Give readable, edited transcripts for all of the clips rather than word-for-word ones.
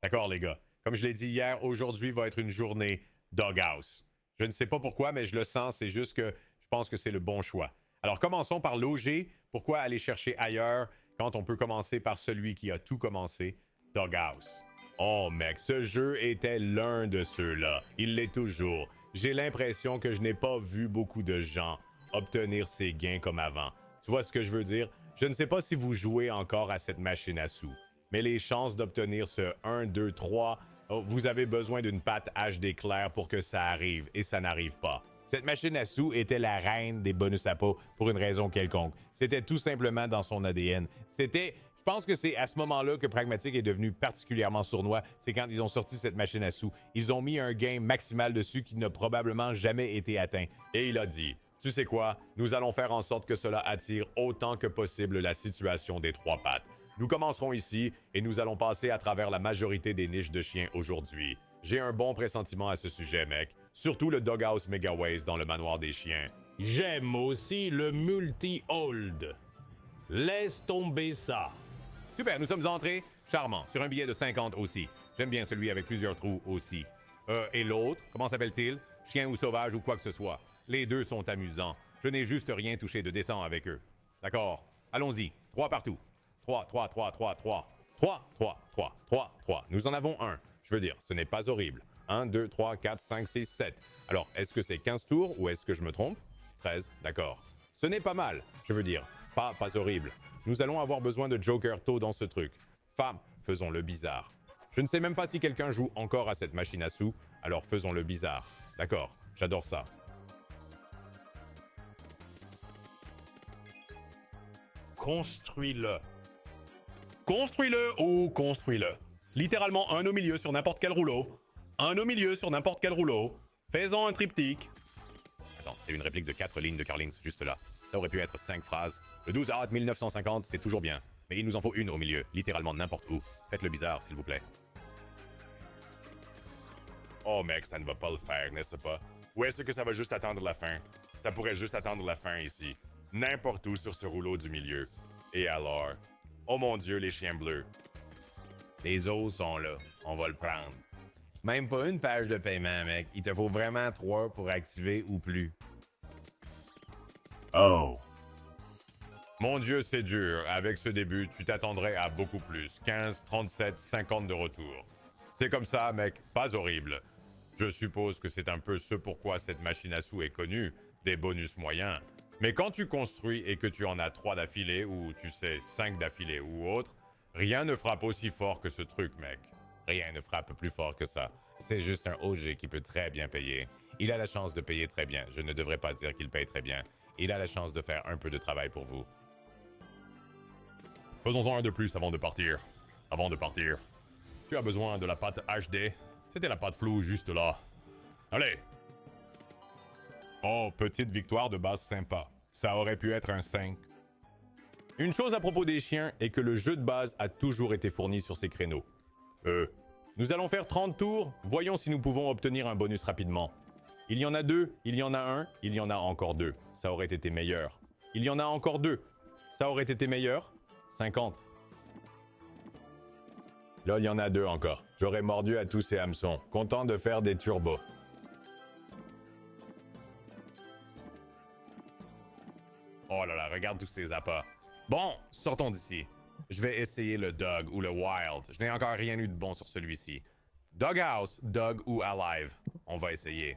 D'accord, les gars. Comme je l'ai dit hier, aujourd'hui va être une journée doghouse. Je ne sais pas pourquoi, mais je le sens. C'est juste que je pense que c'est le bon choix. Alors, commençons par loger. Pourquoi aller chercher ailleurs quand on peut commencer par celui qui a tout commencé, Doghouse? Oh, mec, ce jeu était l'un de ceux-là. Il l'est toujours. J'ai l'impression que je n'ai pas vu beaucoup de gens obtenir ces gains comme avant. Tu vois ce que je veux dire? Je ne sais pas si vous jouez encore à cette machine à sous, mais les chances d'obtenir ce 1, 2, 3, vous avez besoin d'une patte HD claire pour que ça arrive, et ça n'arrive pas. Cette machine à sous était la reine des bonus à pot pour une raison quelconque. C'était tout simplement dans son ADN. Je pense que c'est à ce moment-là que Pragmatic est devenu particulièrement sournois. C'est quand ils ont sorti cette machine à sous. Ils ont mis un gain maximal dessus qui n'a probablement jamais été atteint. Et il a dit, tu sais quoi, nous allons faire en sorte que cela attire autant que possible la situation des trois pattes. Nous commencerons ici et nous allons passer à travers la majorité des niches de chiens aujourd'hui. J'ai un bon pressentiment à ce sujet, mec. Surtout le Doghouse Megaways dans le manoir des chiens. J'aime aussi le multi-hold. Laisse tomber ça. Super, nous sommes entrés. Charmant. Sur un billet de 50 aussi. J'aime bien celui avec plusieurs trous aussi. Et l'autre, comment s'appelle-t-il? Chien ou sauvage ou quoi que ce soit. Les deux sont amusants. Je n'ai juste rien touché de décent avec eux. D'accord. Allons-y. 3 partout. 3, 3, 3, 3, 3. 3, 3, 3, 3, 3. Nous en avons un. Je veux dire, ce n'est pas horrible. 1, 2, 3, 4, 5, 6, 7. Alors, est-ce que c'est 15 tours ou est-ce que je me trompe? 13, d'accord. Ce n'est pas mal. Je veux dire, pas horrible. Nous allons avoir besoin de Joker tôt dans ce truc. Femme, faisons le bizarre. Je ne sais même pas si quelqu'un joue encore à cette machine à sous, alors faisons le bizarre. D'accord, j'adore ça. Construis-le. Construis-le ou construis-le. Littéralement un au milieu sur n'importe quel rouleau. Un au milieu sur n'importe quel rouleau. Fais-en un triptyque. Attends, c'est une réplique de 4 lignes de Carlings, juste là. Ça aurait pu être 5 phrases. Le 12 août 1950, c'est toujours bien. Mais il nous en faut une au milieu, littéralement n'importe où. Faites le bizarre, s'il vous plaît. Oh mec, ça ne va pas le faire, n'est-ce pas? Ou est-ce que ça va juste attendre la fin? Ça pourrait juste attendre la fin ici. N'importe où sur ce rouleau du milieu. Et alors? Oh mon Dieu, les chiens bleus. Les os sont là. On va le prendre. Même pas une page de paiement, mec. Il te faut vraiment 3 pour activer ou plus. Oh. Mon Dieu, c'est dur. Avec ce début, tu t'attendrais à beaucoup plus. 15, 37, 50 de retour. C'est comme ça, mec. Pas horrible. Je suppose que c'est un peu ce pourquoi cette machine à sous est connue. Des bonus moyens. Mais quand tu construis et que tu en as 3 d'affilée, ou tu sais, 5 d'affilée ou autre, rien ne frappe aussi fort que ce truc, mec. Rien ne frappe plus fort que ça. C'est juste un OG qui peut très bien payer. Il a la chance de payer très bien. Je ne devrais pas dire qu'il paye très bien. Il a la chance de faire un peu de travail pour vous. Faisons-en un de plus avant de partir. Avant de partir. Tu as besoin de la pâte HD. C'était la pâte floue juste là. Allez. Oh, petite victoire de base sympa. Ça aurait pu être un 5. Une chose à propos des chiens est que le jeu de base a toujours été fourni sur ces créneaux. Nous allons faire 30 tours, voyons si nous pouvons obtenir un bonus rapidement. Il y en a 2, il y en a 1, il y en a encore 2. Ça aurait été meilleur. Il y en a encore 2. Ça aurait été meilleur. 50. Là, il y en a 2 encore. J'aurais mordu à tous ces hameçons. Content de faire des turbos. Oh là là, regarde tous ces appâts. Bon, sortons d'ici. Je vais essayer le Dog ou le Wild. Je n'ai encore rien eu de bon sur celui-ci. Doghouse, Dog ou Alive. On va essayer.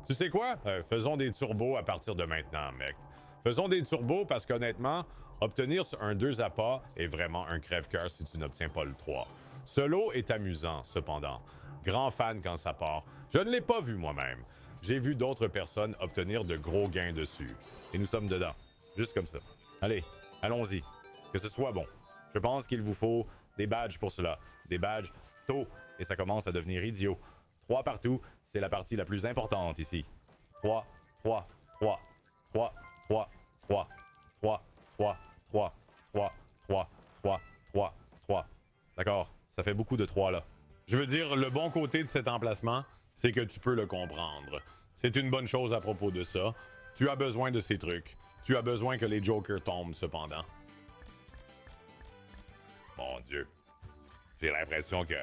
Tu sais quoi? Faisons des turbos à partir de maintenant, mec. Faisons des turbos parce qu'honnêtement, obtenir un 2 appâts est vraiment un crève-cœur si tu n'obtiens pas le 3. Ce lot est amusant, cependant. Grand fan quand ça part. Je ne l'ai pas vu moi-même. J'ai vu d'autres personnes obtenir de gros gains dessus. Et nous sommes dedans. Juste comme ça. Allez, allons-y. Que ce soit bon. Je pense qu'il vous faut des badges pour cela. Des badges tôt. Et ça commence à devenir idiot. 3 partout, c'est la partie la plus importante ici. 3, 3, 3, 3, 3, 3, 3, 3, 3, 3, 3, 3, 3, 3. D'accord, ça fait beaucoup de 3 là. Je veux dire, le bon côté de cet emplacement, c'est que tu peux le comprendre. C'est une bonne chose à propos de ça. Tu as besoin de ces trucs. Tu as besoin que les jokers tombent, cependant. Mon Dieu. J'ai l'impression que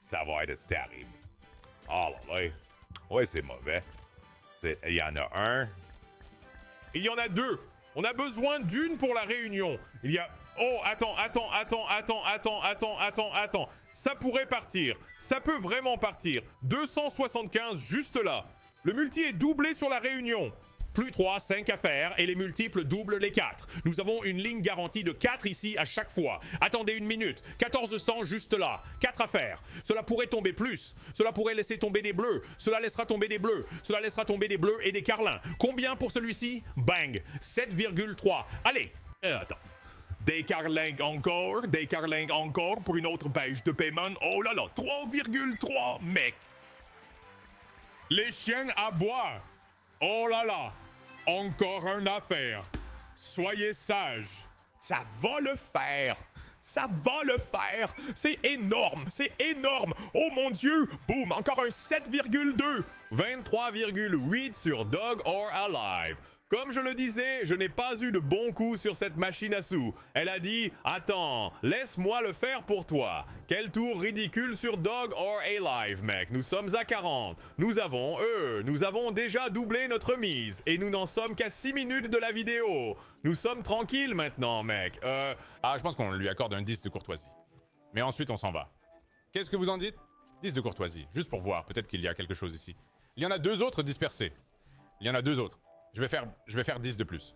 ça va être terrible. Oh là là. Ouais, c'est mauvais. Il y en a un. Il y en a deux. On a besoin d'une pour la réunion. Il y a... Oh, attends. Ça pourrait partir. Ça peut vraiment partir. 275 juste là. Le multi est doublé sur la réunion. Plus 3, 5 à faire et les multiples doublent les 4. Nous avons une ligne garantie de 4 ici à chaque fois. Attendez une minute. 1400 juste là. 4 à faire. Cela pourrait tomber plus. Cela pourrait laisser tomber des bleus. Cela laissera tomber des bleus. Cela laissera tomber des bleus et des carlins. Combien pour celui-ci? Bang. 7,3. Allez. Attends. Des carlins encore pour une autre page de paiement. Oh là là. 3,3 mec. Les chiens à boire. Oh là là. Encore une affaire. Soyez sages. Ça va le faire. Ça va le faire. C'est énorme. C'est énorme. Oh mon Dieu. Boum. Encore un 7,2. 23,8 sur Dog or Alive. Comme je le disais, je n'ai pas eu de bon coup sur cette machine à sous. Elle a dit « Attends, laisse-moi le faire pour toi. » Quel tour ridicule sur Dog or Alive, mec. Nous sommes à 40. Nous avons déjà doublé notre mise. Et nous n'en sommes qu'à 6 minutes de la vidéo. Nous sommes tranquilles maintenant, mec. Ah, je pense qu'on lui accorde un 10 de courtoisie. Mais ensuite, on s'en va. Qu'est-ce que vous en dites? 10 de courtoisie, juste pour voir. Peut-être qu'il y a quelque chose ici. Il y en a 2 autres dispersés. Il y en a 2 autres. Je vais faire 10 de plus.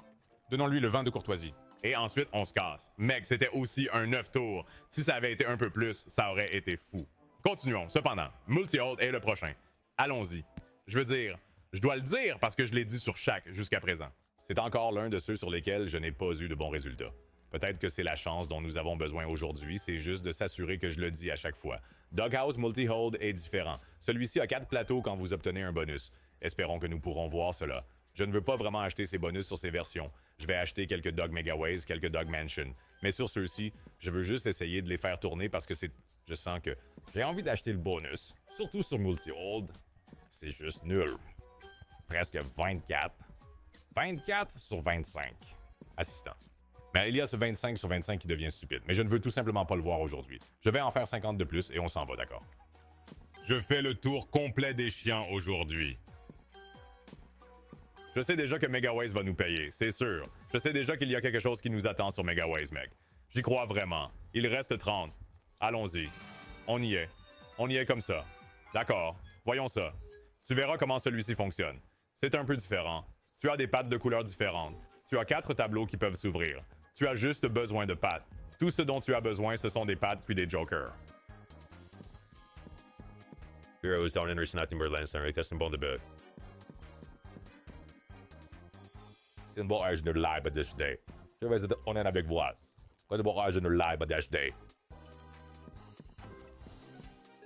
Donnons-lui le 20 de courtoisie. Et ensuite, on se casse. Mec, c'était aussi un 9 tours. Si ça avait été un peu plus, ça aurait été fou. Continuons. Cependant, multi-hold est le prochain. Allons-y. Je veux dire, je dois le dire parce que je l'ai dit sur chaque jusqu'à présent. C'est encore l'un de ceux sur lesquels je n'ai pas eu de bons résultats. Peut-être que c'est la chance dont nous avons besoin aujourd'hui, c'est juste de s'assurer que je le dis à chaque fois. Doghouse Multi-Hold est différent. Celui-ci a 4 plateaux quand vous obtenez un bonus. Espérons que nous pourrons voir cela. Je ne veux pas vraiment acheter ces bonus sur ces versions. Je vais acheter quelques Dog Megaways, quelques Dog Mansion. Mais sur ceux-ci, je veux juste essayer de les faire tourner parce que je sens que j'ai envie d'acheter le bonus. Surtout sur Multi-Hold. C'est juste nul. Presque 24. 24 sur 25. Assistant. Mais il y a ce 25 sur 25 qui devient stupide. Mais je ne veux tout simplement pas le voir aujourd'hui. Je vais en faire 50 de plus et on s'en va, d'accord? Je fais le tour complet des chiens aujourd'hui. Je sais déjà que Megaways va nous payer, c'est sûr. Je sais déjà qu'il y a quelque chose qui nous attend sur Megaways, mec. J'y crois vraiment. Il reste 30. Allons-y. On y est. On y est comme ça. D'accord. Voyons ça. Tu verras comment celui-ci fonctionne. C'est un peu différent. Tu as des pattes de couleurs différentes. Tu as 4 tableaux qui peuvent s'ouvrir. Tu as juste besoin de pattes. Tout ce dont tu as besoin, ce sont des pattes puis des jokers. Heroes down in Snattenberland, c'est un bon début. C'est un bon âge de live à décider. Je vais être honnête avec vous. C'est un bon âge de live à décider.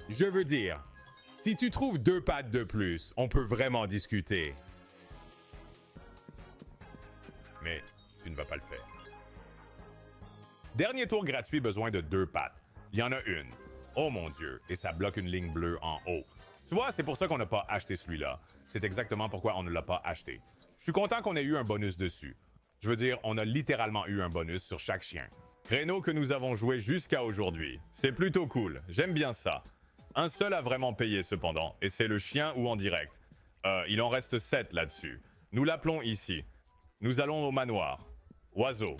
Je veux dire, si tu trouves 2 pattes de plus, on peut vraiment discuter. Mais tu ne vas pas le faire. Dernier tour gratuit, besoin de 2 pattes. Il y en a une. Oh mon Dieu, et ça bloque une ligne bleue en haut. Tu vois, c'est pour ça qu'on n'a pas acheté celui-là. C'est exactement pourquoi on ne l'a pas acheté. Je suis content qu'on ait eu un bonus dessus. Je veux dire, on a littéralement eu un bonus sur chaque chien. Créneau que nous avons joué jusqu'à aujourd'hui. C'est plutôt cool, j'aime bien ça. Un seul a vraiment payé cependant, et c'est le chien ou en direct. Il en reste 7 là-dessus. Nous l'appelons ici. Nous allons au manoir. Oiseau.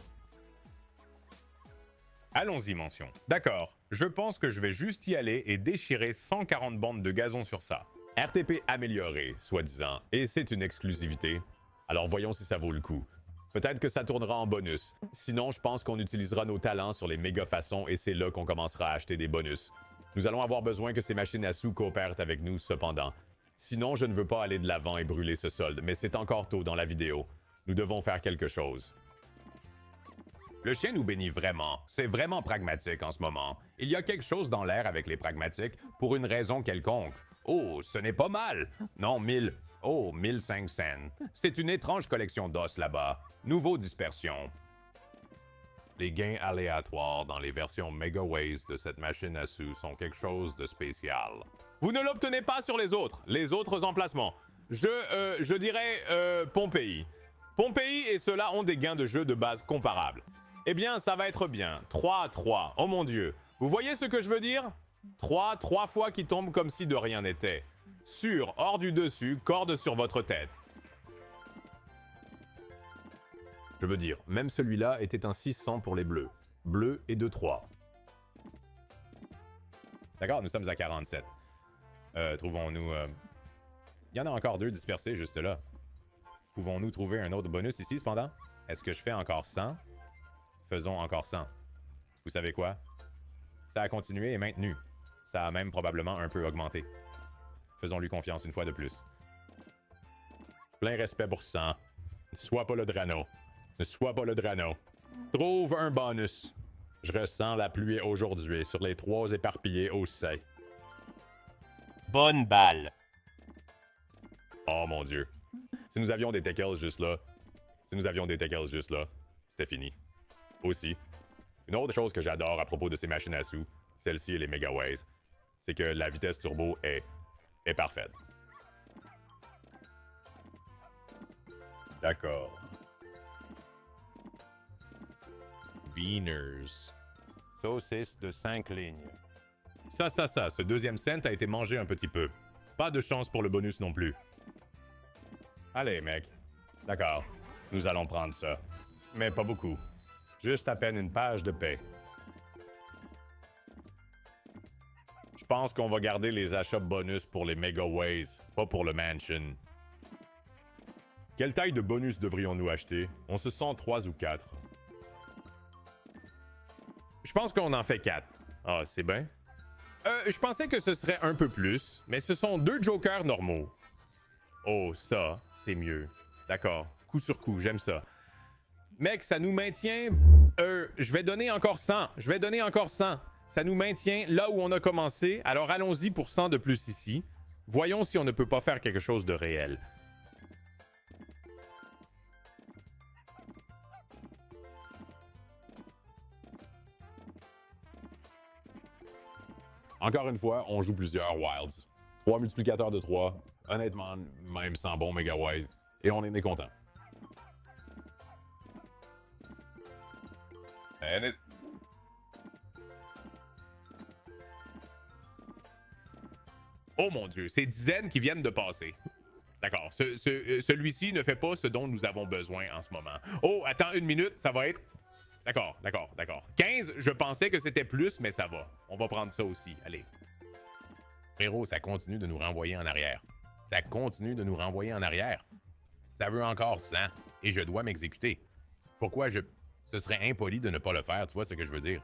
Allons-y, mention. D'accord, je pense que je vais juste y aller et déchirer 140 bandes de gazon sur ça. RTP amélioré, soi-disant, et c'est une exclusivité. Alors voyons si ça vaut le coup. Peut-être que ça tournera en bonus. Sinon, je pense qu'on utilisera nos talents sur les méga façons et c'est là qu'on commencera à acheter des bonus. Nous allons avoir besoin que ces machines à sous coopèrent avec nous, cependant. Sinon, je ne veux pas aller de l'avant et brûler ce solde, mais c'est encore tôt dans la vidéo. Nous devons faire quelque chose. Le chien nous bénit vraiment. C'est vraiment pragmatique en ce moment. Il y a quelque chose dans l'air avec les pragmatiques pour une raison quelconque. Oh, ce n'est pas mal. Non, 1000. Oh, 1500. C'est une étrange collection d'os là-bas. Nouveau dispersion. Les gains aléatoires dans les versions Megaways de cette machine à sous sont quelque chose de spécial. Vous ne l'obtenez pas sur les autres emplacements. Je dirais Pompéi. Pompéi et ceux-là ont des gains de jeu de base comparables. Eh bien, ça va être bien. 3 à 3. Oh mon Dieu. Vous voyez ce que je veux dire? 3 fois qui tombent comme si de rien n'était. Sur, hors du dessus, corde sur votre tête. Je veux dire, même celui-là était un 600 pour les bleus. Bleu et 2-3. D'accord, nous sommes à 47. Trouvons-nous... Il y en a encore 2 dispersés juste là. Pouvons-nous trouver un autre bonus ici, cependant? Est-ce que je fais encore 100? Faisons encore 100. Vous savez quoi? Ça a continué et maintenu. Ça a même probablement un peu augmenté. Faisons-lui confiance une fois de plus. Plein respect pour 100. Ne sois pas le Drano. Ne sois pas le Drano. Trouve un bonus. Je ressens la pluie aujourd'hui sur les 3 éparpillés au sein. Bonne balle. Oh mon Dieu. Si nous avions des tackles juste là, c'était fini. Aussi, une autre chose que j'adore à propos de ces machines à sous, celle-ci et les Megaways, c'est que la vitesse turbo est parfaite. D'accord. Beaners. Saucisse de 5 lignes. Ça, ce deuxième cent a été mangé un petit peu. Pas de chance pour le bonus non plus. Allez, mec. D'accord. Nous allons prendre ça. Mais pas beaucoup. Juste à peine une page de paix. Je pense qu'on va garder les achats bonus pour les Megaways, pas pour le Mansion. Quelle taille de bonus devrions-nous acheter? On se sent 3 ou 4. Je pense qu'on en fait 4. Ah, c'est bien. Je pensais que ce serait un peu plus, mais ce sont 2 jokers normaux. Oh, ça, c'est mieux. D'accord. Coup sur coup, j'aime ça. Mec, ça nous maintient... je vais donner encore 100. Ça nous maintient là où on a commencé. Alors allons-y pour 100 de plus ici. Voyons si on ne peut pas faire quelque chose de réel. Encore une fois, on joue plusieurs Wilds. 3 multiplicateurs de 3. Honnêtement, même sans bon Megawise. Et on est mécontent. Oh mon Dieu, c'est dizaines qui viennent de passer. D'accord, celui-ci ne fait pas ce dont nous avons besoin en ce moment. Oh, attends une minute, ça va être... D'accord. 15, je pensais que c'était plus, mais ça va. On va prendre ça aussi, allez. Frérot, ça continue de nous renvoyer en arrière. Ça veut encore 100 et je dois m'exécuter. Pourquoi ce serait impoli de ne pas le faire, tu vois ce que je veux dire?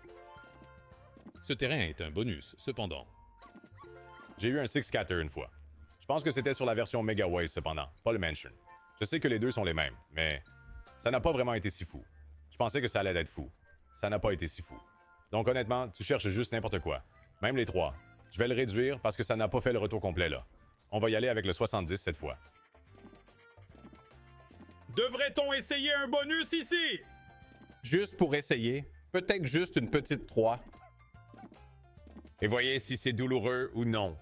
Ce terrain est un bonus, cependant. J'ai eu un 6-4 une fois. Je pense que c'était sur la version Megaway, cependant, pas le Mansion. Je sais que les deux sont les mêmes, mais ça n'a pas vraiment été si fou. Je pensais que ça allait être fou. Ça n'a pas été si fou. Donc honnêtement, tu cherches juste n'importe quoi. Même les 3. Je vais le réduire parce que ça n'a pas fait le retour complet là. On va y aller avec le 70 cette fois. Devrait-on essayer un bonus ici? Juste pour essayer. Peut-être juste une petite 3. Et voyez si c'est douloureux ou non.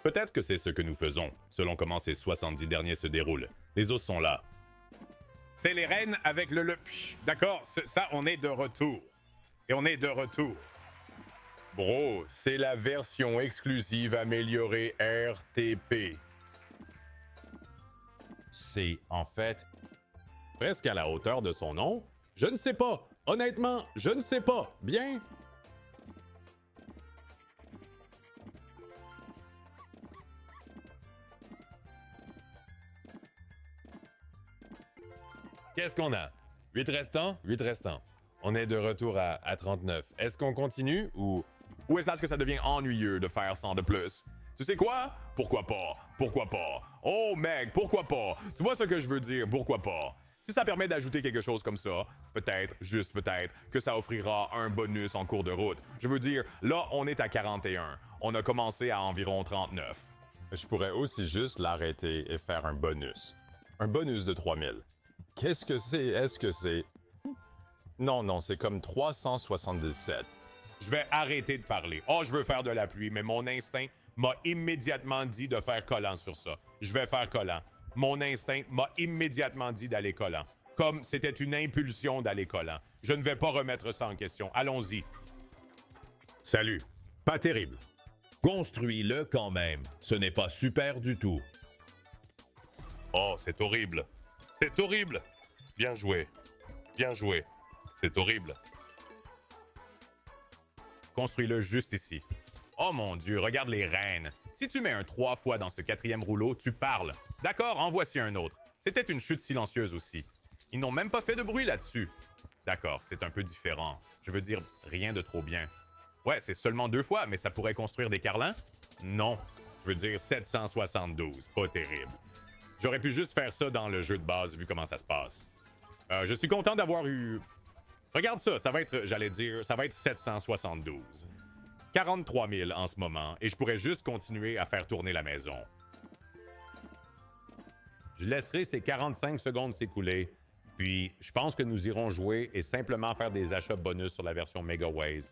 Peut-être que c'est ce que nous faisons, selon comment ces 70 derniers se déroulent. Les os sont là. C'est les reines avec le... D'accord, ça, on est de retour. Et on est de retour. Bro, c'est la version exclusive améliorée RTP. C'est, en fait, presque à la hauteur de son nom. Je ne sais pas. Honnêtement, je ne sais pas. Bien? Qu'est-ce qu'on a? 8 restants? 8 restants. On est de retour à 39. Est-ce qu'on continue ou est-ce là que ça devient ennuyeux de faire 100 de plus? Tu sais quoi? Pourquoi pas? Pourquoi pas? Oh mec, pourquoi pas? Tu vois ce que je veux dire? Pourquoi pas? Si ça permet d'ajouter quelque chose comme ça, peut-être, juste peut-être, que ça offrira un bonus en cours de route. Je veux dire, là, on est à 41. On a commencé à environ 39. Je pourrais aussi juste l'arrêter et faire un bonus. Un bonus de 3000. Qu'est-ce que c'est? Est-ce que c'est... Non, c'est comme 377. Je vais arrêter de parler. Oh, je veux faire de la pluie, mais mon instinct m'a immédiatement dit de faire collant sur ça. Je vais faire collant. Mon instinct m'a immédiatement dit d'aller collant. Comme c'était une impulsion d'aller collant. Je ne vais pas remettre ça en question. Allons-y. Salut. Pas terrible. Construis-le quand même. Ce n'est pas super du tout. Oh, c'est horrible. C'est horrible. Bien joué. Bien joué. C'est horrible. Construis-le juste ici. Oh mon Dieu, regarde les reines. Si tu mets un 3 fois dans ce 4e rouleau, tu parles. D'accord, en voici un autre. C'était une chute silencieuse aussi. Ils n'ont même pas fait de bruit là-dessus. D'accord, c'est un peu différent. Je veux dire, rien de trop bien. Ouais, c'est seulement 2 fois, mais ça pourrait construire des carlins? Non. Je veux dire 772. Pas terrible. J'aurais pu juste faire ça dans le jeu de base, vu comment ça se passe. Je suis content d'avoir eu... Regarde ça, ça va être, j'allais dire, ça va être 772. 43 000 en ce moment, et je pourrais juste continuer à faire tourner la maison. Je laisserai ces 45 secondes s'écouler, puis je pense que nous irons jouer et simplement faire des achats bonus sur la version Megaways.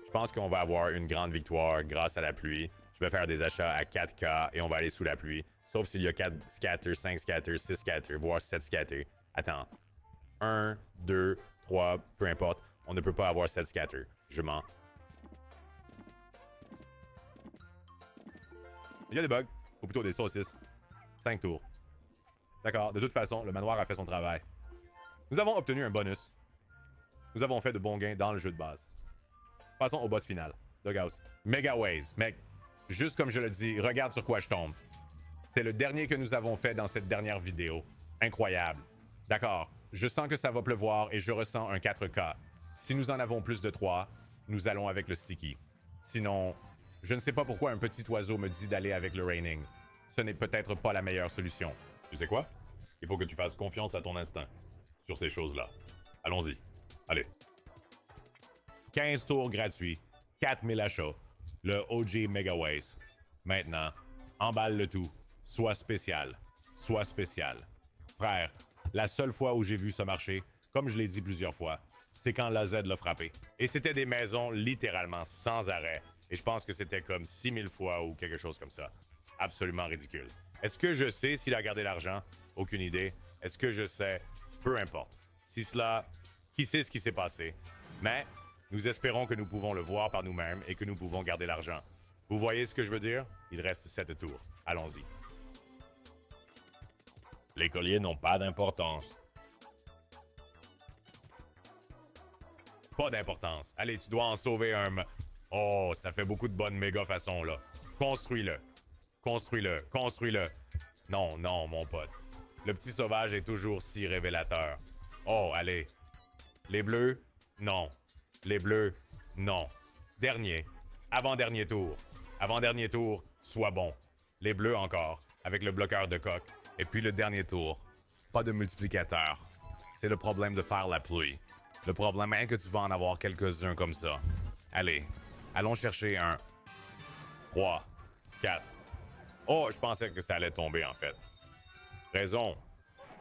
Je pense qu'on va avoir une grande victoire grâce à la pluie. Je vais faire des achats à 4K et on va aller sous la pluie. Sauf s'il y a 4 scatters, 5 scatters, 6 scatters, voire 7 scatters. Attends. 1, 2, 3, peu importe. On ne peut pas avoir 7 scatters. Je mens. Il y a des bugs. Ou plutôt des saucisses. 5 tours. D'accord. De toute façon, le manoir a fait son travail. Nous avons obtenu un bonus. Nous avons fait de bons gains dans le jeu de base. Passons au boss final. Doghouse. Megaways. Mec, juste comme je le dis, regarde sur quoi je tombe. C'est le dernier que nous avons fait dans cette dernière vidéo. Incroyable. D'accord. Je sens que ça va pleuvoir et je ressens un 4K. Si nous en avons plus de 3, nous allons avec le sticky. Sinon, je ne sais pas pourquoi un petit oiseau me dit d'aller avec le raining. Ce n'est peut-être pas la meilleure solution. Tu sais quoi? Il faut que tu fasses confiance à ton instinct sur ces choses-là. Allons-y. Allez. 15 tours gratuits, 4000 achats, le OG Megaways. Maintenant, emballe le tout. Sois spécial. Sois spécial. Frère, la seule fois où j'ai vu ça marcher, comme je l'ai dit plusieurs fois, c'est quand la Z l'a frappé. Et c'était des maisons littéralement sans arrêt. Et je pense que c'était comme 6000 fois ou quelque chose comme ça. Absolument ridicule. Est-ce que je sais s'il a gardé l'argent? Aucune idée. Est-ce que je sais? Peu importe. Si cela... Qui sait ce qui s'est passé? Mais nous espérons que nous pouvons le voir par nous-mêmes et que nous pouvons garder l'argent. Vous voyez ce que je veux dire? Il reste 7 tours. Allons-y. Les colliers n'ont pas d'importance. Pas d'importance. Allez, tu dois en sauver un... Oh, ça fait beaucoup de bonnes méga façons, là. Construis-le. Construis-le. Construis-le. Non, non, mon pote. Le petit sauvage est toujours si révélateur. Oh, allez. Les bleus? Non. Les bleus? Non. Dernier. Avant-dernier tour. Avant-dernier tour, sois bon. Les bleus encore, avec le bloqueur de coque. Et puis le dernier tour. Pas de multiplicateur. C'est le problème de faire la pluie. Le problème est que tu vas en avoir quelques-uns comme ça. Allez, allons chercher un 3, 4. Oh, je pensais que ça allait tomber en fait. Raison.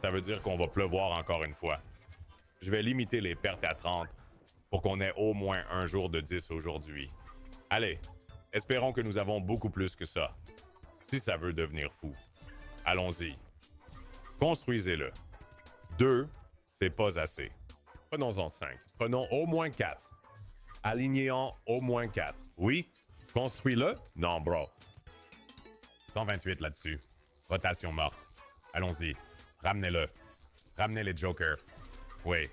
Ça veut dire qu'on va pleuvoir encore une fois. Je vais limiter les pertes à 30 pour qu'on ait au moins un jour de 10 aujourd'hui. Allez, espérons que nous avons beaucoup plus que ça. Si ça veut devenir fou. Allons-y. Construisez-le. 2, c'est pas assez. Prenons-en 5. Prenons au moins 4. Alignez-en au moins 4. Oui? Construis-le? Non, bro. 128 là-dessus. Rotation morte. Allons-y. Ramenez-le. Ramenez les jokers. Oui.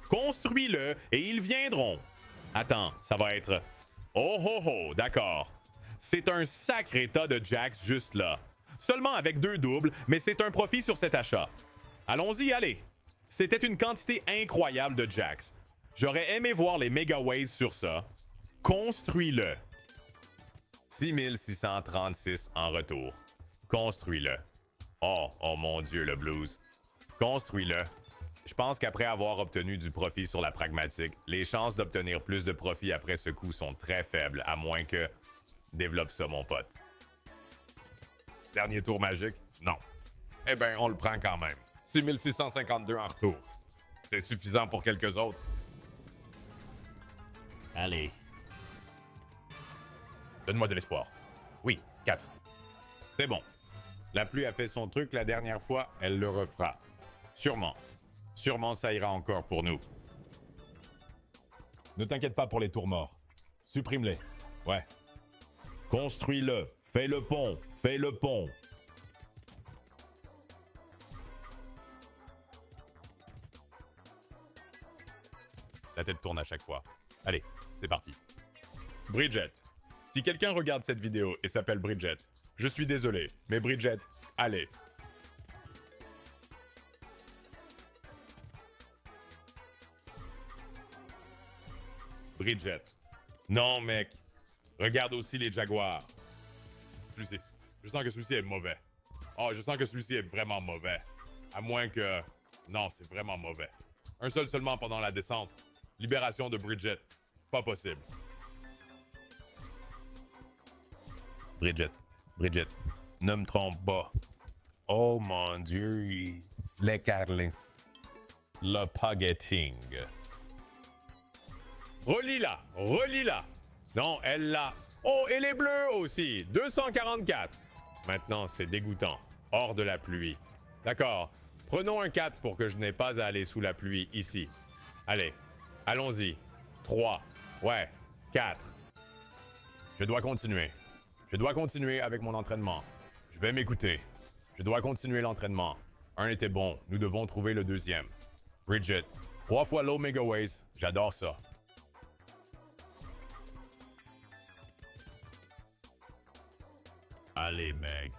Construis-le et ils viendront. Attends, ça va être... Oh oh oh, d'accord. C'est un sacré tas de jacks juste là. Seulement avec 2 doubles, mais c'est un profit sur cet achat. Allons-y, allez. C'était une quantité incroyable de jacks. J'aurais aimé voir les Megaways sur ça. Construis-le. 6636 en retour. Construis-le. Oh, oh mon Dieu, le blues. Construis-le. Je pense qu'après avoir obtenu du profit sur la pragmatique, les chances d'obtenir plus de profit après ce coup sont très faibles, à moins que... Développe ça, mon pote. Dernier tour magique? Non. Eh ben, on le prend quand même. 6652 en retour. C'est suffisant pour quelques autres. Allez. Donne-moi de l'espoir. Oui, 4. C'est bon. La pluie a fait son truc la dernière fois, elle le refera. Sûrement. Sûrement ça ira encore pour nous. Ne t'inquiète pas pour les tours morts. Supprime-les. Ouais. Construis-le. Fais le pont. Fais le pont. La tête tourne à chaque fois. Allez, c'est parti. Bridget. Si quelqu'un regarde cette vidéo et s'appelle Bridget, je suis désolé, mais Bridget, allez. Bridget. Non, mec. Regarde aussi les Jaguars. Celui-ci. Je sens que celui-ci est mauvais. Oh, je sens que celui-ci est vraiment mauvais. À moins que... Non, c'est vraiment mauvais. Un seul seulement pendant la descente. Libération de Bridget. Pas possible. Bridget. Bridget. Ne me trompe pas. Oh mon Dieu. Les Carlins. Le spaghetting. Relis-la. Relis-la. Non, elle l'a. Oh, et les bleus aussi. 244. Maintenant, c'est dégoûtant. Hors de la pluie. D'accord. Prenons un 4 pour que je n'ai pas à aller sous la pluie ici. Allez. Allons-y. 3. Ouais. 4. Je dois continuer. Je dois continuer avec mon entraînement. Je vais m'écouter. Je dois continuer l'entraînement. Un était bon. Nous devons trouver le deuxième. Bridget. 3 fois l'Omega Ways. J'adore ça. Allez, mec.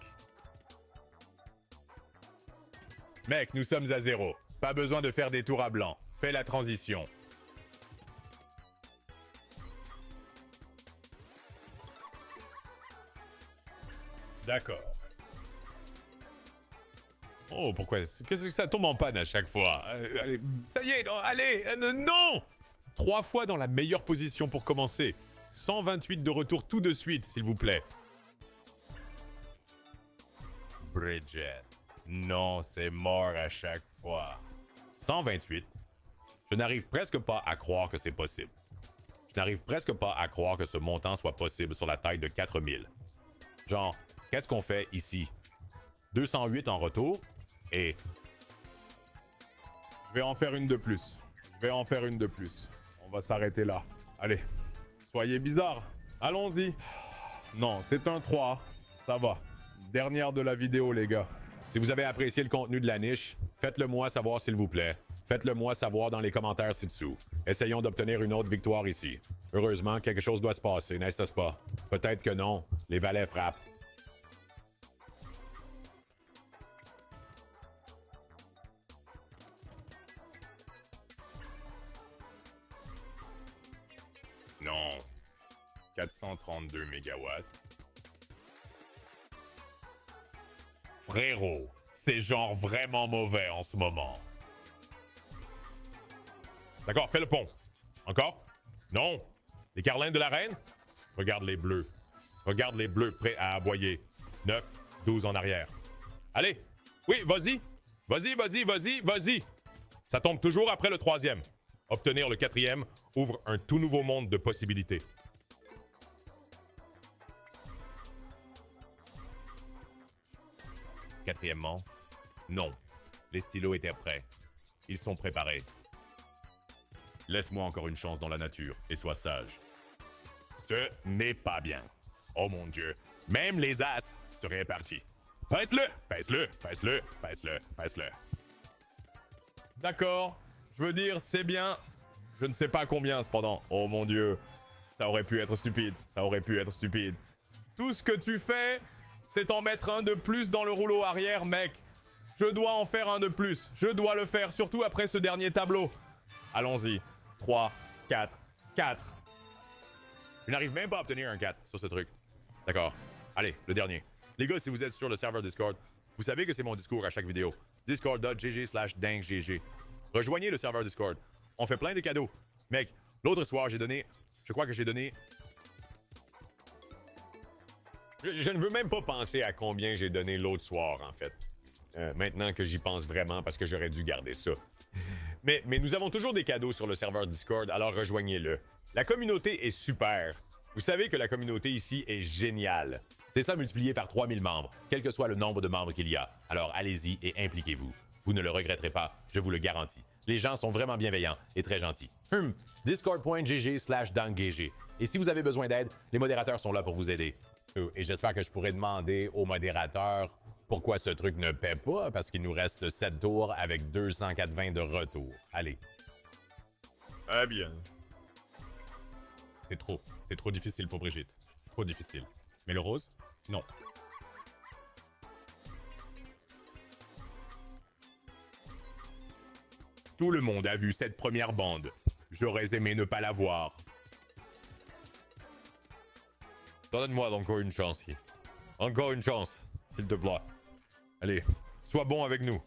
Mec, nous sommes à 0. Pas besoin de faire des tours à blanc. Fais la transition. D'accord. Oh, pourquoi? Qu'est-ce que ça tombe en panne à chaque fois? Allez, ça y est, non, allez, non! 3 fois dans la meilleure position pour commencer. 128 de retour tout de suite, s'il vous plaît. Bridget. Non, c'est mort à chaque fois. 128. Je n'arrive presque pas à croire que c'est possible. Je n'arrive presque pas à croire que ce montant soit possible sur la taille de 4000. Genre, qu'est-ce qu'on fait ici? 208 en retour et... Je vais en faire une de plus. Je vais en faire une de plus. On va s'arrêter là. Allez. Soyez bizarres. Allons-y. Non, c'est un 3. Ça va. Dernière de la vidéo, les gars. Si vous avez apprécié le contenu de la niche, faites-le moi savoir s'il vous plaît. Faites-le moi savoir dans les commentaires ci-dessous. Essayons d'obtenir une autre victoire ici. Heureusement, quelque chose doit se passer, n'est-ce pas? Peut-être que non. Les valets frappent. Non. 432 mégawatts. Frérot, c'est genre vraiment mauvais en ce moment. D'accord, fais le pont. Encore? Non. Les carlins de la reine? Regarde les bleus. Regarde les bleus prêts à aboyer. 9, 12 en arrière. Allez. Oui, vas-y. Vas-y, vas-y, vas-y, vas-y. Ça tombe toujours après le 3e. Obtenir le 4e ouvre un tout nouveau monde de possibilités. Quatrièmement, non. Les stylos étaient prêts. Ils sont préparés. Laisse-moi encore une chance dans la nature et sois sage. Ce n'est pas bien. Oh mon Dieu. Même les as seraient partis. Pèse-le! Pèse-le! Pèse-le! Pèse-le! Pèse-le! D'accord. Je veux dire, c'est bien. Je ne sais pas combien, cependant. Oh mon Dieu. Ça aurait pu être stupide. Ça aurait pu être stupide. Tout ce que tu fais, c'est en mettre un de plus dans le rouleau arrière, mec. Je dois en faire un de plus. Je dois le faire, surtout après ce dernier tableau. Allons-y. 3, 4, 4. Je n'arrive même pas à obtenir un 4 sur ce truc. D'accord. Allez, le dernier. Les gars, si vous êtes sur le serveur Discord, vous savez que c'est mon discours à chaque vidéo. Discord.gg/dinguegg. Rejoignez le serveur Discord. On fait plein de cadeaux. Mec, l'autre soir, j'ai donné... Je crois que j'ai donné... Je ne veux même pas penser à combien j'ai donné l'autre soir, en fait. Maintenant que j'y pense vraiment, parce que j'aurais dû garder ça. Mais nous avons toujours des cadeaux sur le serveur Discord, alors rejoignez-le. La communauté est super. Vous savez que la communauté ici est géniale. C'est ça multiplié par 3000 membres, quel que soit le nombre de membres qu'il y a. Alors allez-y et impliquez-vous. Vous ne le regretterez pas, je vous le garantis. Les gens sont vraiment bienveillants et très gentils. Discord.gg/dangg. Et si vous avez besoin d'aide, les modérateurs sont là pour vous aider. Et j'espère que je pourrais demander aux modérateurs pourquoi ce truc ne paie pas, parce qu'il nous reste 7 tours avec 280 de retour. Allez. Ah bien. C'est trop. C'est trop difficile pour Brigitte. Trop difficile. Mais le rose? Non. Tout le monde a vu cette première bande. J'aurais aimé ne pas la voir. Donne-moi encore une chance. Encore une chance, s'il te plaît. Allez, sois bon avec nous.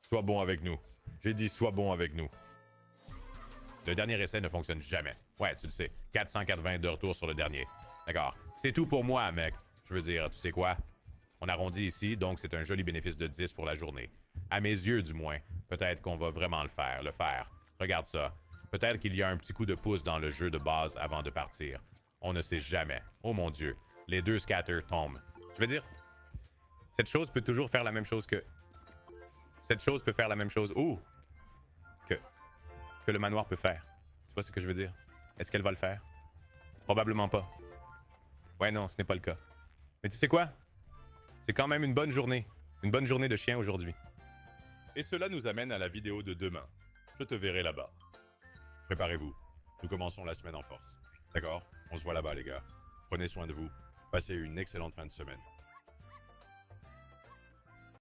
Sois bon avec nous. J'ai dit sois bon avec nous. Le dernier essai ne fonctionne jamais. Ouais, tu le sais. 480 de retour sur le dernier. D'accord. C'est tout pour moi, mec. Je veux dire, tu sais quoi? On arrondit ici, donc c'est un joli bénéfice de 10 pour la journée. À mes yeux, du moins. Peut-être qu'on va vraiment le faire. Regarde ça. Peut-être qu'il y a un petit coup de pouce dans le jeu de base avant de partir. On ne sait jamais. Oh mon Dieu. Les 2 scatters tombent. Je veux dire, cette chose peut toujours faire la même chose que... Cette chose peut faire la même chose... Ouh! Que le manoir peut faire. Tu vois ce que je veux dire? Est-ce qu'elle va le faire? Probablement pas. Ouais, non, ce n'est pas le cas. Mais tu sais quoi? C'est quand même une bonne journée. Une bonne journée de chien aujourd'hui. Et cela nous amène à la vidéo de demain. Je te verrai là-bas. Préparez-vous. Nous commençons la semaine en force. D'accord? On se voit là-bas, les gars. Prenez soin de vous. Passez une excellente fin de semaine.